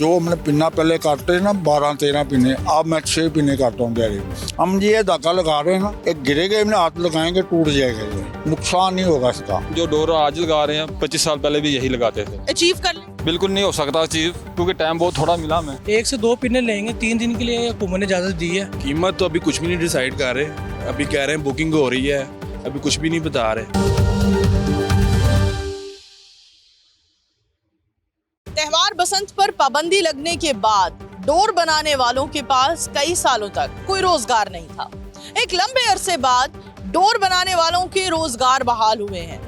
जो हमने पिन्ना पहले काटते ना 12-13 पिन्ने, अब मैं 6 पिन्ने काटता हूँ दिहाड़ी में। हम ये धागा लगा रहे हैं ना, एक गिरेगा हमने हाथ लगाएंगे टूट जाएगा, ये नुकसान नहीं होगा इसका। जो डोर आज लगा रहे हैं 25 साल पहले भी यही लगाते थे। अचीव कर लें? बिल्कुल नहीं हो सकता अचीव, क्योंकि टाइम बहुत थोड़ा मिला हमें। 1 से 2 पिने लेंगे 3 दिन के लिए, हुकूमत ने इजाज़त दी है। कीमत तो अभी कुछ भी नहीं डिसाइड कर रहे, अभी कह रहे हैं बुकिंग हो रही है, अभी कुछ भी नहीं बता रहे। त्योहार बसंत पर पाबंदी लगने के बाद डोर बनाने वालों के पास कई सालों तक कोई रोजगार नहीं था। एक लंबे अरसे बाद डोर बनाने वालों के रोजगार बहाल हुए हैं।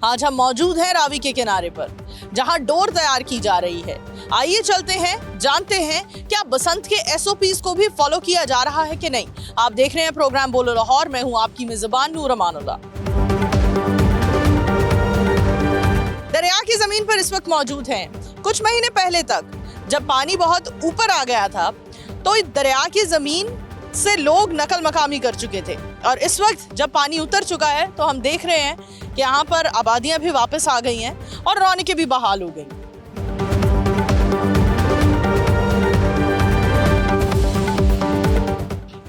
आज हम मौजूद हैं रावी के किनारे पर, जहां डोर तैयार की जा रही है। आइए चलते हैं, जानते हैं क्या बसंत के SOPs को भी फॉलो किया जा रहा है कि नहीं। आप देख रहे हैं प्रोग्राम बोलो लाहौर, मैं हूं आपकी मेजबान नूर अमानुल्लाह। दरिया की जमीन पर इस वक्त मौजूद हैं। कुछ महीने पहले तक जब पानी बहुत ऊपर आ गया था तो इस दरिया की जमीन से लोग नकल मकामी कर चुके थे, और इस वक्त जब पानी उतर चुका है तो हम देख रहे हैं कि यहाँ पर आबादियां भी वापस आ गई हैं और रौनकें भी बहाल हो गई।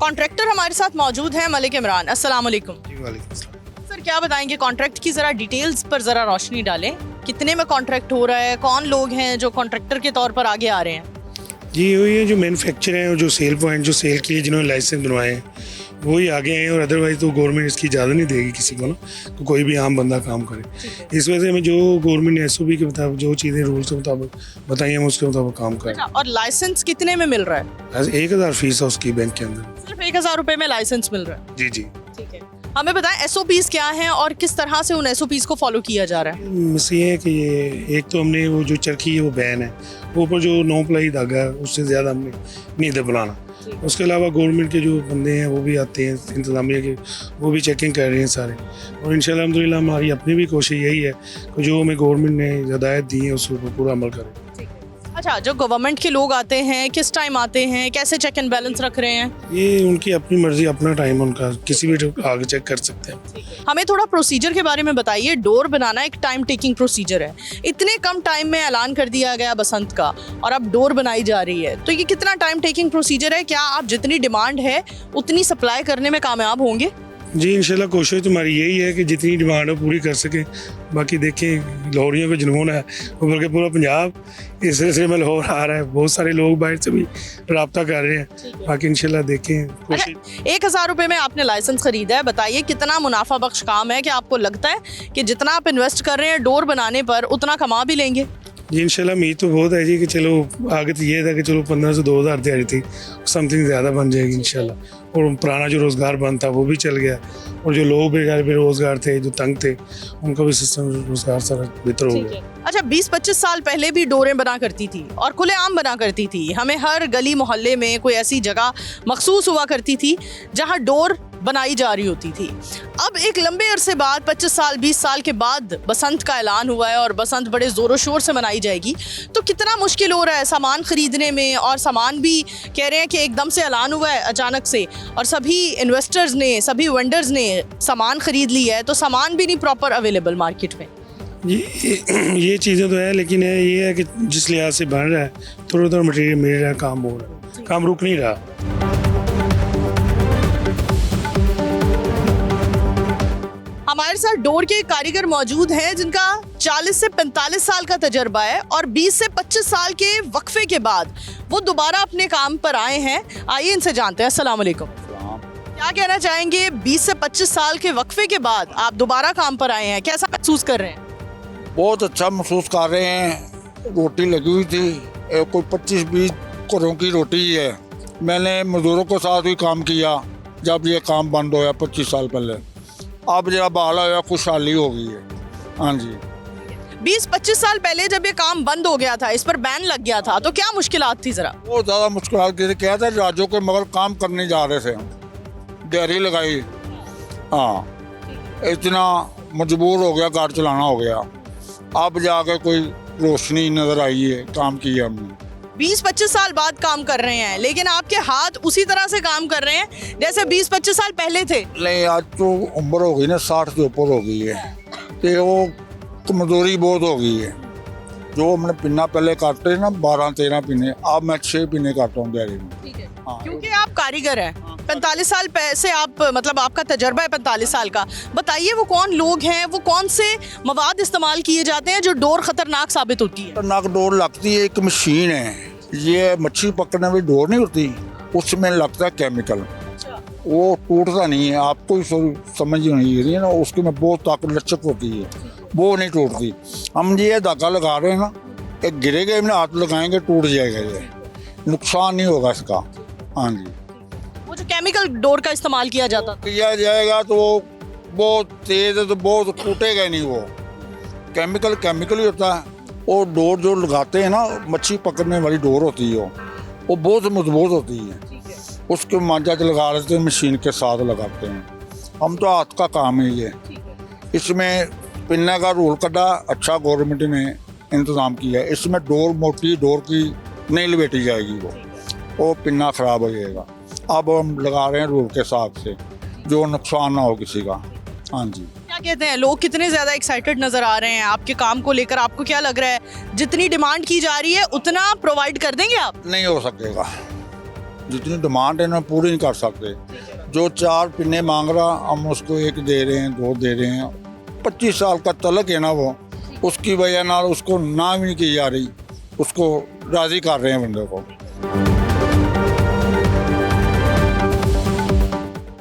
कॉन्ट्रैक्टर हमारे साथ मौजूद हैं, मलिक इमरान। अस्सलाम वालेकुम। सर क्या बताएंगे, कॉन्ट्रैक्ट की जरा डिटेल्स पर जरा रोशनी डालें। कितने में कॉन्ट्रैक्ट हो रहा है, कौन लोग हैं जो कॉन्ट्रैक्टर के तौर पर आगे आ रहे हैं? जी वही है, जो मैन्युफैक्चर हैं और जो सेल पॉइंट जो सेल के लिए जिन्होंने लाइसेंस बनवाए हैं वही आगे हैं, और अदरवाइज तो गवर्नमेंट इसकी इजाज़त नहीं देगी किसी को ना, तो कोई भी आम बंदा काम करे। इस वजह से हमें जो गवर्नमेंट ने SOP के मुताबिक जो चीज़ें रूल्स के मुताबिक बताई हम उसके मुताबिक काम करें। और लाइसेंस कितने में मिल रहा है? 1000 फीस है उसकी बैंक के अंदर। सिर्फ 1000 रुपए में लाइसेंस मिल रहा है? जी जी। ठीक है, हमें बताएं SOPs क्या हैं और किस तरह से उन SOPs को फॉलो किया जा रहा है? मिस ये है कि ये एक तो हमने वो जो चरखी है वो बैन है, ऊपर जो 9 प्लाई धागा है उससे ज़्यादा हमने नहीं दे बनाना। उसके अलावा गवर्नमेंट के जो बंदे हैं वो भी आते हैं इंतजामिया के, वो भी चेकिंग कर रहे हैं सारे, और इंशाल्लाह अल्हम्दुलिल्लाह हमारी अपनी भी कोशिश यही है कि जो हमें गवर्नमेंट ने हिदायत दी है उस पर पूरा अमल करें। अच्छा, जो गवर्नमेंट के लोग आते हैं किस टाइम आते हैं, कैसे चेक एंड बैलेंस रख रहे हैं? ये उनकी अपनी मर्जी, अपना टाइम उनका, किसी भी आगे चेक कर सकते हैं। हमें थोड़ा प्रोसीजर के बारे में बताइए। डोर बनाना एक टाइम टेकिंग प्रोसीजर है। इतने कम टाइम में ऐलान कर दिया गया बसंत का और अब डोर बनाई जा रही है, तो ये कितना टाइम टेकिंग प्रोसीजर है? क्या आप जितनी डिमांड है उतनी सप्लाई करने में कामयाब होंगे? जी इंशाल्लाह कोशिश तुम्हारी यही है कि जितनी डिमांड हो पूरी कर सकें। बाकी देखें लाहौरियों का जुनून है, बल्कि पूरा पंजाब इस सिलसिले में लाहौर आ रहा है, बहुत सारे लोग बाहर से भी रब्ता कर रहे हैं। बाकी इंशाल्लाह देखें कोशिश। 1000 रुपए में आपने लाइसेंस खरीदा है, बताइए कितना मुनाफा बख्श काम है कि आपको लगता है कि जितना आप इन्वेस्ट कर रहे हैं डोर बनाने पर उतना कमा भी लेंगे? जी इंशाल्लाह उम्मीद तो बहुत है जी कि चलो आगे तो ये था कि चलो 15 से 2000 दिहाड़ी थी, समथिंग ज़्यादा बन जाएगी इंशाल्लाह, और पुराना जो रोज़गार बंद था वो भी चल गया, और जो लोग बेरोज़गार थे जो तंग थे उनका भी सिस्टम रोज़गार सारा बेहतर हो गया। अच्छा, 20-25 साल पहले भी डोरें बना करती थी और खुलेआम बना करती थी। हमें हर गली मोहल्ले में कोई ऐसी जगह मखसूस हुआ करती थी जहाँ डोर बनाई जा रही होती थी। अब एक लंबे अरसे बाद 25 साल 20 साल के बाद बसंत का ऐलान हुआ है और बसंत बड़े ज़ोरों शोर से मनाई जाएगी, तो कितना मुश्किल हो रहा है सामान ख़रीदने में, और सामान भी कह रहे हैं कि एकदम से ऐलान हुआ है अचानक से और सभी इन्वेस्टर्स ने, सभी वेंडर्स ने सामान ख़रीद लिया है, तो सामान भी नहीं प्रॉपर अवेलेबल मार्केट में। ये चीज़ें तो है, लेकिन ये है कि जिस लिहाज से बन रहा है थोड़ा थोड़ा मटेरियल मिल रहा है, काम हो रहा है, काम रुक नहीं रहा। हमारे साथ डोर के कारीगर मौजूद हैं जिनका 40 से 45 साल का तजर्बा है, और 20 से 25 साल के वक्फे के बाद वो दोबारा अपने काम पर आए हैं। आइए इनसे जानते हैं। अस्सलाम वालेकुम। क्या कहना चाहेंगे, 20 से 25 साल के वक्फे के बाद आप दोबारा काम पर आए हैं, कैसा महसूस कर रहे हैं? बहुत अच्छा महसूस कर रहे हैं। रोटी लगी हुई थी, कोई 25-20 घरों की रोटी है। मैंने मजदूरों के साथ भी काम किया जब ये काम बंद होया 25 साल पहले। अब जब बहाल होया खुशहाली हो गई है। हाँ जी। 20-25 साल पहले जब ये काम बंद हो गया था, इस पर बैन लग गया था, तो क्या मुश्किलात थी? जरा बहुत ज़्यादा मुश्किलात की थी। क्या था, राज्यों के मगर काम करने जा रहे थे, डेयरी लगाई, हाँ, इतना मजबूर हो गया, कार चलाना हो गया। अब जाके कोई रोशनी नज़र आई है, काम किया हमने। 20-25 साल बाद काम कर रहे हैं, लेकिन आपके हाथ उसी तरह से काम कर रहे हैं जैसे 20-25 साल पहले थे? नहीं, आज तो उम्र हो गई ना, 60 के ऊपर हो गई है, तो वो कमजोरी बहुत हो गई है। जो हमने पिन्ना पहले काटते ना 12-13 पिन्ने, अब मैं 6 पिन्ने काटता हूँ दिहाड़ी में। ठीक है। हाँ। क्योंकि आप कारीगर हैं, 45 साल से आप मतलब आपका तजर्बा है 45 साल का। बताइए वो कौन लोग हैं, वो कौन से मवाद इस्तेमाल किए जाते हैं जो डोर खतरनाक साबित होती है? खतरनाक डोर लगती है, एक मशीन है, ये मच्छी पकड़ने वाली डोर नहीं होती, उसमें लगता है केमिकल, वो टूटता नहीं है। आपको ही समझ नहीं रही है ना, उसके में बहुत ताकत लचक होती है, वो नहीं टूटती। हम ये धागा लगा रहे हैं ना, एक गिरेगा हमने हाथ लगाएंगे टूट जाएगा, ये नुकसान नहीं होगा इसका। हाँ जी, वो जो केमिकल डोर का इस्तेमाल किया जाता था, किया जाएगा तो वो बहुत तेज है, तो बहुत टूटेगा नहीं। वो केमिकल ही होता है। वो डोर जो लगाते हैं ना, मच्छी पकड़ने वाली डोर होती है, वो बहुत मजबूत होती है। उसके मांझा जो लगा लेते हैं, मशीन के साथ लगाते हैं। हम तो हाथ का काम है ये। इसमें पिन्ने का रूल कटा, अच्छा गवर्नमेंट ने इंतज़ाम किया है। इसमें डोर मोटी डोर की नहीं लपेटी जाएगी, वो पिन्ना ख़राब हो जाएगा। अब हम लगा रहे हैं रूल के हिसाब से, जो नुकसान ना हो किसी का। हाँ जी। क्या कहते हैं लोग, कितने ज़्यादा एक्साइटेड नज़र आ रहे हैं आपके काम को लेकर? आपको क्या लग रहा है जितनी डिमांड की जा रही है उतना प्रोवाइड कर देंगे आप? नहीं हो सकेगा, जितनी डिमांड है ना पूरी नहीं कर सकते। जो 4 पिन्ने मांग रहा, हम उसको 1 दे रहे हैं, 2 दे रहे हैं। 25 साल का तलक है ना, वो उसकी वजह ना उसको ना भी नहीं की जा रही, उसको राज़ी कर रहे हैं बंदे को।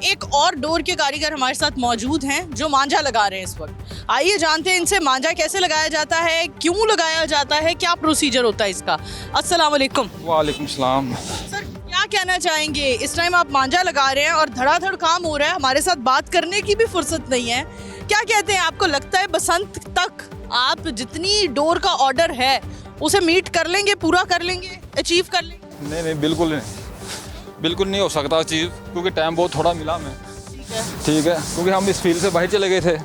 एक और डोर के कारीगर हमारे साथ मौजूद हैं जो मांझा लगा रहे हैं इस वक्त। आइए जानते हैं इनसे मांझा कैसे लगाया जाता है, क्यों लगाया जाता है, क्या प्रोसीजर होता है इसका। अस्सलाम वालेकुम। वालेकुम सलाम। सर क्या कहना चाहेंगे, इस टाइम आप मांझा लगा रहे हैं और धड़ाधड़ काम हो रहा है, हमारे साथ बात करने की भी फुर्सत नहीं है। क्या कहते हैं, आपको लगता है बसंत तक आप जितनी डोर का ऑर्डर है उसे मीट कर लेंगे, पूरा कर लेंगे, अचीव कर लेंगे? नहीं, बिल्कुल नहीं हो सकता अचीव, क्योंकि टाइम बहुत थोड़ा मिला हमें। ठीक है, क्योंकि हम इस फील्ड से बाहर चले गए थे।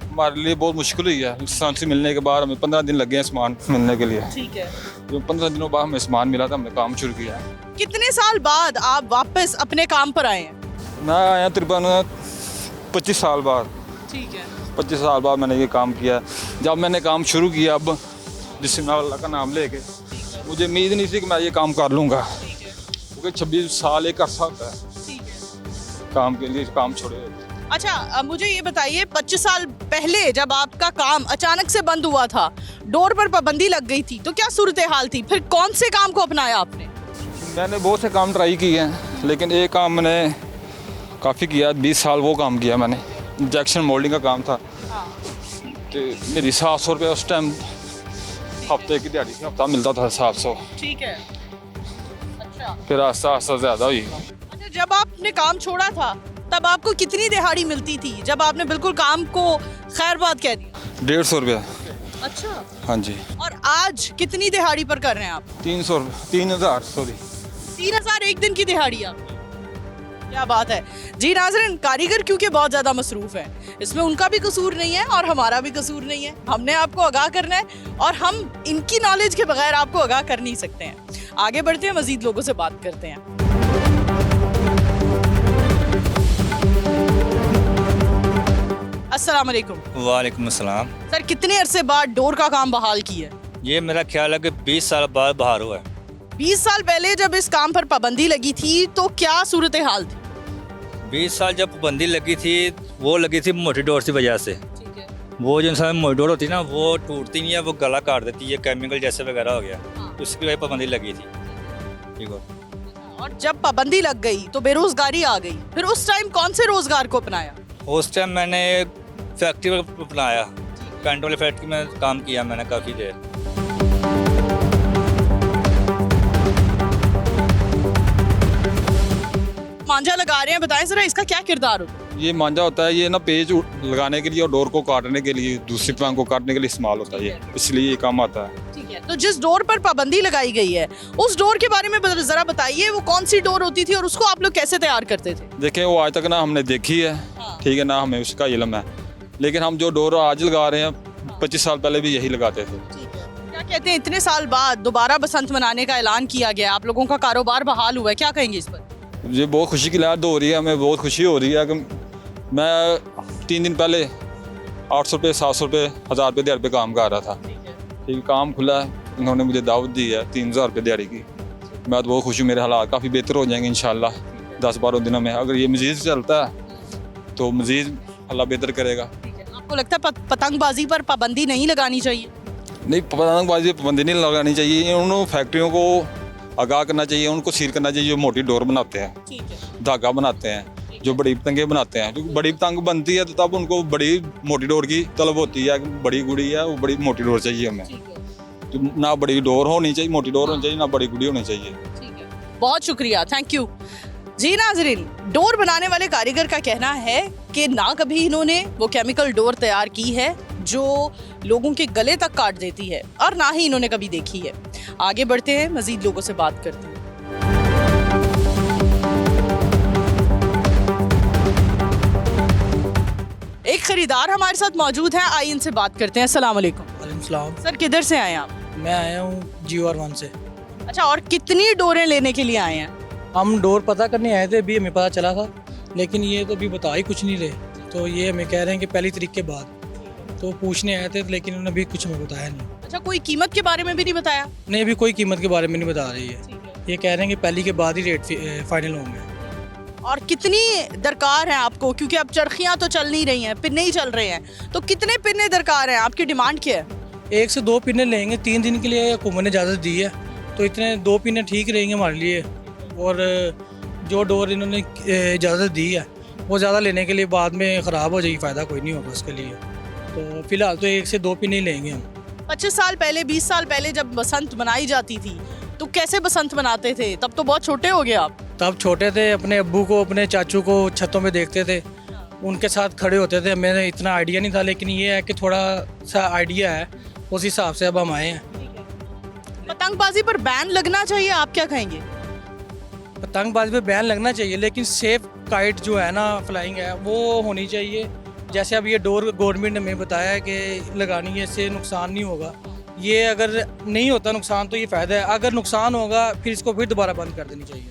हमारे लिए बहुत मुश्किल हुई है। लाइसेंस से मिलने के बाद हमें 15 दिन लग गए सामान मिलने के लिए। ठीक है। जो 15 दिनों बाद हमें सामान मिला था, हमने काम शुरू किया। कितने साल बाद आप वापस अपने काम पर आए हैं? मैं आया तकरीबन 25 साल बाद। ठीक है। 25 साल बाद मैंने ये काम किया। जब मैंने काम शुरू किया, अब जिसमें अल्लाह का नाम लेके, मुझे उम्मीद नहीं थी कि मैं ये काम कर लूँगा, क्योंकि 26 साल एक अरसा होता है काम के लिए, काम छोड़े। अच्छा, अब मुझे ये बताइए, 25 साल पहले जब आपका काम अचानक से बंद हुआ था, डोर पर पाबंदी लग गई थी, तो क्या सूरत हाल थी? फिर कौन से काम को अपनाया आपने? मैंने बहुत से काम ट्राई किए हैं, लेकिन एक काम मैंने काफ़ी किया। 20 साल वो काम किया मैंने। इंजेक्शन मोल्डिंग का काम था। तो मेरी 700 रुपये उस टाइम हफ्ते की दिहाड़ी थी, हफ्ता मिलता था 700। ठीक है। अच्छा, फिर आस्ता आस्ता ज़्यादा हुई। अच्छा, जब आपने काम छोड़ा था तब आपको कितनी दिहाड़ी मिलती थी, जब आपने बिल्कुल काम को खैरबाद कह दिया? 150 रुपये। अच्छा। हाँ जी। और आज कितनी दिहाड़ी पर कर रहे हैं आप? 3000 सॉरी। 3000 एक दिन की दिहाड़ी आप? क्या बात है जी। नाज़रीन, कारीगर क्योंकि बहुत ज़्यादा मसरूफ़ है, इसमें उनका भी कसूर नहीं है और हमारा भी कसूर नहीं है। हमने आपको आगाह करना है और हम इनकी नॉलेज के बगैर आपको आगाह कर नहीं सकते हैं। आगे बढ़ते हैं, मज़ीद लोगों से बात करते हैं। अस्सलाम वालेकुम। वालेकुम अस्सलाम। सर, कितने अरसे बाद डोर का काम बहाल किया है? ये मेरा ख्याल है कि 20 साल बाद बाहर हुआ है। 20 साल पहले जब इस काम पर पाबंदी लगी थी तो क्या सूरत हाल थी? 20 साल जब पाबंदी लगी थी, वो लगी थी मोटी डोर की वजह से। ठीक है। वो जो इंसान मोटी डोर होती है ना, वो टूटती नहीं है, वो गला काट देती है, केमिकल जैसे वगैरह हो गया, उसकी वजह पाबंदी लगी थी। ठीक है। और जब पाबंदी लग गई तो बेरोजगारी आ गई, फिर उस टाइम कौन से रोजगार को अपनाया? उस टाइम मैंने फैक्ट्री अपनाया, पेंट वाली फैक्ट्री में काम किया मैंने काफ़ी देर। मांझा लगा रहे हैं, बताएं जरा इसका क्या किरदार होता है? ये मांझा होता है, ये ना पेज लगाने के लिए और डोर को काटने के लिए, दूसरी टांग को काटने के लिए इस्तेमाल होता है ये, इसलिए ये काम आता है। ठीक है। तो जिस डोर पर पाबंदी लगाई गई है उस डोर के बारे में जरा बताइए, वो कौन सी डोर होती थी और उसको आप लोग कैसे तैयार करते थे? देखें, वो आज तक ना हमने देखी है। ठीक है ना, हमें उसका इल्म है, लेकिन हम जो डोर आज लगा रहे हैं 25 साल पहले भी यही लगाते थे। क्या कहते हैं, इतने साल बाद दोबारा बसंत मनाने का ऐलान किया गया, आप लोगों का कारोबार बहाल हुआ है, क्या कहेंगे इस पर? ये बहुत खुशी की लहर हो रही है, हमें बहुत खुशी हो रही है कि मैं 3 दिन पहले 800 रुपये, 700 रुपये, 1000 रुपये दिहाड़ी पे काम कर रहा था। ठीक है, काम खुला है, इन्होंने मुझे दावत दी है 3000 रुपये दिहाड़ी की। मैं तो बहुत खुश हूँ, मेरे हालात काफ़ी बेहतर हो जाएंगे इंशाल्लाह 10-12 दिनों में। अगर ये मज़ीद चलता है तो मज़ीद अल्लाह बेहतर करेगा। आपको लगता है पतंगबाजी पर पाबंदी नहीं लगानी चाहिए? नहीं, पतंगबाजी पर पाबंदी नहीं लगानी चाहिए, उन फैक्ट्रियों को आगाह करना चाहिए, उनको सील करना चाहिए जो मोटी डोर बनाते हैं, ठीक है। धागा बनाते हैं, जो बड़ी पतंगे बनाते हैं। क्योंकि बड़ी पतंग बनती है तो तब उनको बड़ी मोटी डोर की तलब होती है, बड़ी गुड़ी है वो बड़ी मोटी डोर चाहिए हमें। तो ना बड़ी डोर होनी चाहिए, मोटी डोर होनी चाहिए, ना बड़ी गुड़ी होनी चाहिए। बहुत शुक्रिया, थैंक यू जी। नाजरीन, डोर बनाने वाले कारीगर का कहना है कि ना कभी इन्होंने वो केमिकल डोर तैयार की है जो लोगों के गले तक काट देती है, और ना ही इन्होंने कभी देखी है। आगे बढ़ते हैं, मजीद लोगों से बात करते हैं। एक खरीदार हमारे साथ मौजूद है, आइए इनसे बात करते हैं। अस्सलाम वालेकुम। वालेकुम सलाम। सर, किधर से आए आप? मैं आया हूँ GR1 से। अच्छा, और कितनी डोरें लेने के लिए आए हैं? हम डोर पता करने आए थे, अभी हमें पता चला था, लेकिन ये तो अभी बता ही कुछ नहीं रहे। तो ये हमें कह रहे हैं कि पहली तारीख के बाद, तो पूछने आए थे, लेकिन उन्होंने अभी कुछ हमें बताया नहीं। अच्छा, कोई कीमत के बारे में भी नहीं बताया? नहीं, अभी कोई कीमत के बारे में नहीं बता रही है। ये कह रहे हैं कि पहली के बाद ही रेट फाइनल होंगे। और कितनी दरकार है आपको, क्योंकि अब चरखियाँ तो चल नहीं रही हैं, पिन्ने ही चल रहे हैं, तो कितने पिन्ने दरकार हैं? आपकी डिमांड क्या है? 1 से 2 पिने लेंगे, 3 दिन के लिए हुकूमत ने इजाज़त दी है, तो इतने 2 पिने ठीक रहेंगे हमारे लिए। और जो डोर इन्होंने इजाज़त दी है वो ज़्यादा लेने के लिए बाद में ख़राब हो जाएगी, फ़ायदा कोई नहीं होगा उसके लिए। तो फ़िलहाल तो 1 से 2 पिने ही लेंगे हम। 25 साल पहले, 20 साल पहले जब बसंत मनाई जाती थी तो कैसे बसंत मनाते थे? तब तो बहुत छोटे हो गए आप। तब छोटे थे, अपने अब्बू को अपने चाचू को छतों में देखते थे, उनके साथ खड़े होते थे। मैंने इतना आइडिया नहीं था, लेकिन ये है कि थोड़ा सा आइडिया है, उस हिसाब से अब हम आए हैं। पतंगबाजी पर बैन लगना चाहिए, आप क्या कहेंगे? पतंगबाजी पे बैन लगना चाहिए, लेकिन सेफ काइट जो है ना, फ्लाइंग है, वो होनी चाहिए। जैसे अब ये डोर गवर्नमेंट ने हमें बताया है कि लगानी है, इससे नुकसान नहीं होगा। ये अगर नहीं होता नुकसान तो ये फ़ायदा है, अगर नुकसान होगा फिर इसको फिर दोबारा बंद कर देनी चाहिए।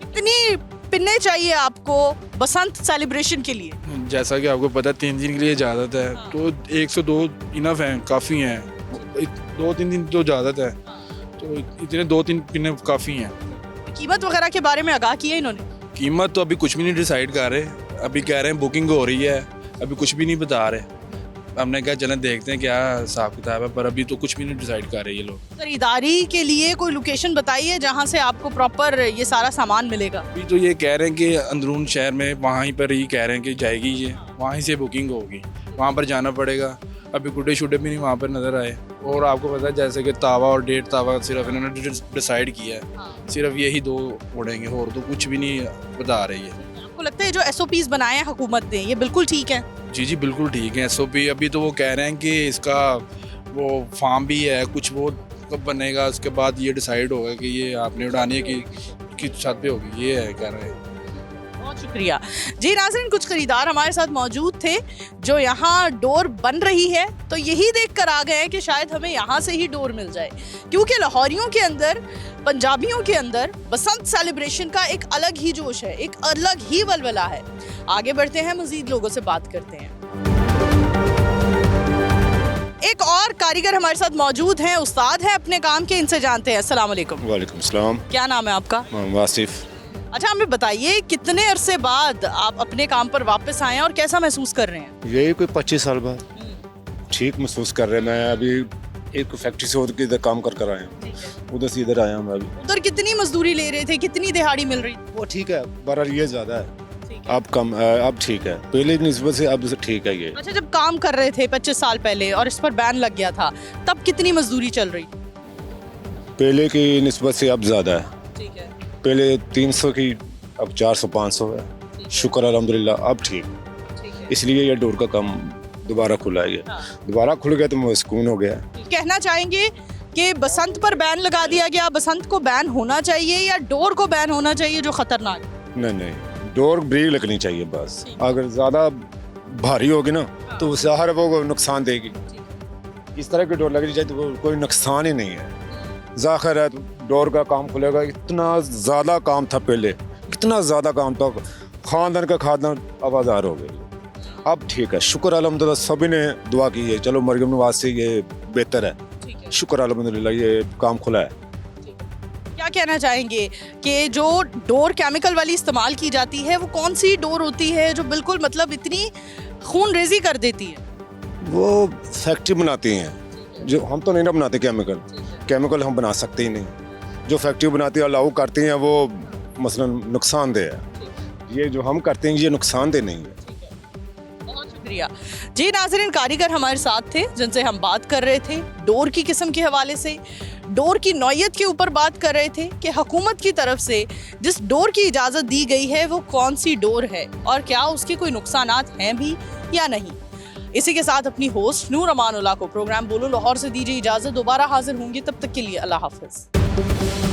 कितनी पिन्ने चाहिए आपको बसंत सेलिब्रेशन के लिए? जैसा कि आपको पता है 3 दिन के लिए इजाज़त है, तो 1 से 2 इनफ हैं, काफ़ी हैं। 2-3 दिन तो इजाज़त है, तो इतने 2-3 पिने काफ़ी हैं। कीमत वगैरह के बारे में आगाह किया इन्होंने? कीमत तो अभी कुछ भी नहीं डिसाइड कर रहे, अभी कह रहे हैं बुकिंग हो रही है, अभी कुछ भी नहीं बता रहे। हमने कहा चलें देखते हैं क्या हिसाब किताब है, पर अभी तो कुछ भी नहीं डिसाइड कर रहे ये लोग। खरीदारी के लिए कोई लोकेशन बताइए जहां से आपको प्रॉपर ये सारा सामान मिलेगा। अभी तो ये कह रहे हैं कि अंदरून शहर में वहीं पर ही कह रहे हैं कि जाएगी, ये वहीं से बुकिंग होगी, वहाँ पर जाना पड़ेगा। अभी गुड्डे शुड्डे भी नहीं वहाँ पर नज़र आए। और आपको पता है जैसे कि तावा और 1.5 तावा सिर्फ इन्होंने डिसाइड किया है, सिर्फ यही 2 उड़ेंगे, और तो कुछ भी नहीं बता रही है। आपको लगता है जो SOPs बनाए हैं हुकूमत ने, ये बिल्कुल ठीक है? जी जी बिल्कुल ठीक है। SOP अभी तो वो कह रहे हैं कि इसका वो फार्म भी है कुछ, वो कब बनेगा उसके बाद ये डिसाइड होगा कि ये आपने उड़ानी है कि छत पे होगी, ये है कह रहे हैं। बहुत शुक्रिया जी। नाज़रीन, कुछ खरीदार हमारे साथ मौजूद थे जो यहाँ डोर बन रही है तो यही देखकर आ गए हैं कि शायद हमें यहाँ से ही डोर मिल जाए, क्योंकि लाहौरियों के अंदर, पंजाबियों के अंदर बसंत सेलिब्रेशन का एक अलग ही जोश है, एक अलग ही वलवला है। आगे बढ़ते हैं, मजीद लोगों से बात करते हैं। एक और कारीगर हमारे साथ मौजूद हैं, उस्ताद हैं अपने काम के, इनसे जानते हैं। अस्सलाम वालेकुम। वालेकुम सलाम। क्या नाम है आपका? वासिफ। अच्छा, हमें बताइए कितने अरसे बाद आप अपने काम पर वापस आए हैं और कैसा महसूस कर रहे हैं? यही कोई 25 साल बाद ठीक महसूस कर रहे हैं। मैं अभी एक फैक्ट्री से उधर इधर काम कर आया हूँ, उधर से इधर आया हूँ। मैं अभी उधर कितनी मजदूरी ले रहे थे, कितनी दिहाड़ी मिल रही? वो ठीक है, बहरहाल ये ज़्यादा है, अब कम, अब ठीक है, पहले की निस्बत से अब ठीक है ये। अच्छा, जब काम कर रहे थे 25 साल पहले और इस पर बैन लग गया था, तब कितनी मजदूरी चल रही? पहले की निस्बत से अब ज़्यादा है। ठीक है। पहले 300 की अब 400-500 है। शुक्र अल्हम्दुलिल्लाह अब ठीक, इसलिए ये डोर का काम दोबारा खुला है। दोबारा खुल गया तो मुझे सुकून हो गया। कहना चाहेंगे कि बसंत पर बैन लगा दिया गया, बसंत को बैन होना चाहिए या डोर को बैन होना चाहिए जो खतरनाक है? नहीं, डोर ब्रेक लगनी चाहिए बस। अगर ज़्यादा भारी होगी ना तो उसे हर वो नुकसान देगी। इस तरह की डोर लगनी चाहिए तो कोई नुकसान ही नहीं है। ज़ाहिर है डोर का काम खुलेगा। इतना ज़्यादा काम था पहले, इतना ज़्यादा काम था, खानदान का खानदान आवाज़ार हो गई। अब ठीक है, शुक्र अल्हम्दुलिल्लाह, सभी ने दुआ की है, चलो मरियम नवाज से ये बेहतर है, शुक्र अल्हम्दुलिल्लाह ये काम खुला है। क्या कहना चाहेंगे कि जो डोर केमिकल वाली इस्तेमाल की जाती है वो कौन सी डोर होती है जो बिल्कुल मतलब इतनी खून रेजी कर देती है? वो फैक्ट्री बनाती हैं, जो हम तो नहीं ना बनाते केमिकल हम बना सकते ही नहीं। जो फैक्ट्री बनाती है अलाउ करती हैं वो मसलन नुकसानदेह है, ये जो हम करते हैं ये नुकसानदेह नहीं है। बहुत शुक्रिया जी। नाज़रीन, कारीगर हमारे साथ थे जिनसे हम बात कर रहे थे डोर की किस्म के हवाले से, डोर की नौयत के ऊपर बात कर रहे थे कि हुकूमत की तरफ से जिस डोर की इजाज़त दी गई है वो कौन सी डोर है और क्या उसके कोई नुकसानात हैं भी या नहीं। इसी के साथ अपनी होस्ट नूर अमानुल्लाह को प्रोग्राम बोलो लाहौर से दीजिए इजाज़त। दोबारा हाजिर होंगी, तब तक के लिए अल्लाह हाफ़िज़।